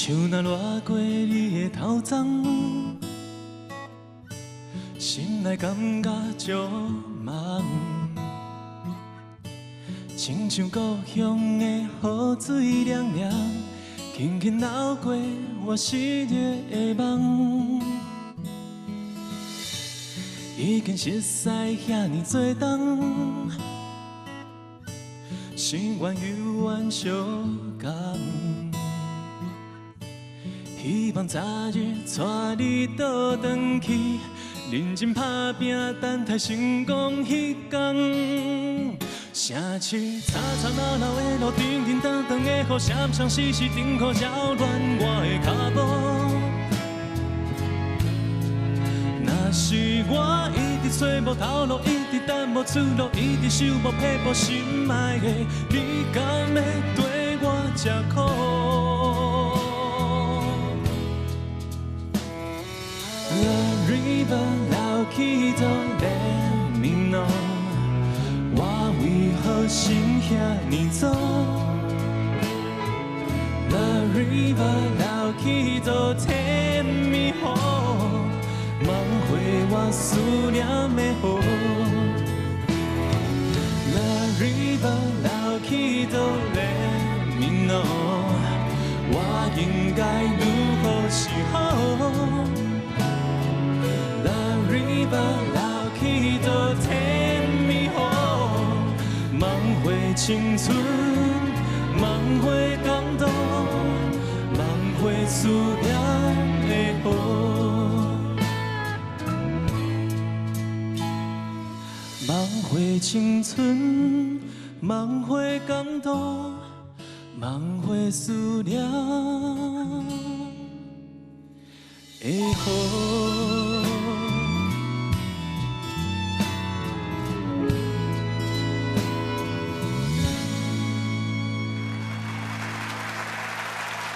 像若掠过你的头鬃，心内感觉足茫。亲像故乡的雨水凉凉，轻轻流过我失恋的梦。已经熟悉遐尼多冬，心愿犹原相共。希望早日带你倒转去，认真打拼，等待成功迄天。城市吵吵闹闹的路，叮叮当当的雨，闪闪烁烁灯火扰乱我的脚步。若是我一直找无头路，一直等无出路，一直想无撇步，心爱的你敢会对我这苦？ The river 流去都连绵路，我为何心遐尼重 ？The river 流去都天迷雾，梦回我思念的雨。The river 流去都连绵路，我应该如何是好？ river 流去都天迷雾，梦回青春，梦回感动，梦回思念的雨，梦回青春，梦回感动，梦回思念的雨。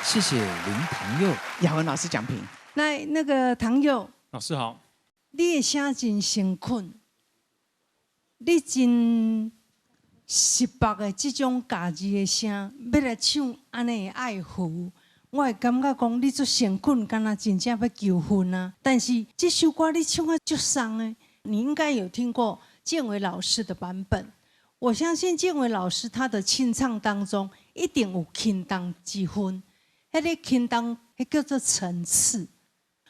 谢谢林唐佑，雅文老师讲评。那个唐佑老师好，你的声真诚恳，你真实白的这种家己的声，要来唱安尼的爱抚，我会感觉讲你做诚恳，敢若真正要求婚啊。但是这首歌你唱啊足爽的，你应该有听过建伟老师的版本。我相信建伟老师他的清唱当中一定有轻重之分。 迄个轻重，迄叫做层次。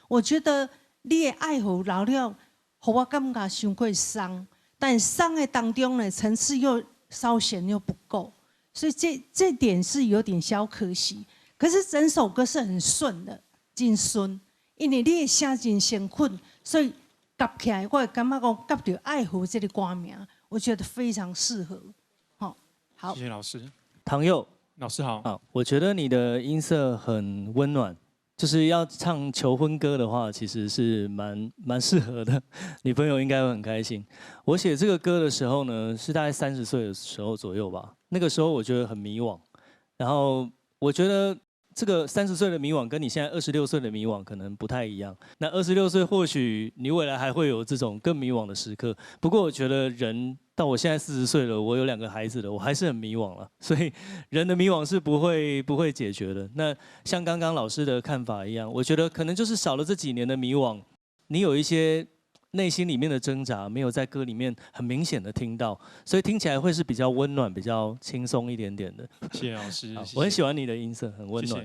我觉得你的爱抚老了，互我感觉伤过伤，但伤的当中呢，层次又稍显又不够，所以这点是有点小可惜。可是整首歌是很顺的，真顺，因为你的声真诚恳，所以夹起来，我会感觉讲夹到爱抚这个歌名，我觉得非常适合。好，谢谢老师。唐佑。 老师好啊，我觉得你的音色很温暖，就是要唱求婚歌的话，其实是蛮适合的，女朋友应该会很开心。我写这个歌的时候呢，是大概30岁的时候左右吧，那个时候我觉得很迷惘，然后我觉得这个30岁的迷惘跟你现在26岁的迷惘可能不太一样。那26岁或许你未来还会有这种更迷惘的时刻，不过我觉得人。 到我现在40岁了，我有2个孩子了，我还是很迷惘了。所以人的迷惘是不会解决的。那像刚刚老师的看法一样，我觉得可能就是少了这几年的迷惘，你有一些内心里面的挣扎，没有在歌里面很明显的听到，所以听起来会是比较温暖、比较轻松一点点的。谢谢老师，我很喜欢你的音色，很温暖。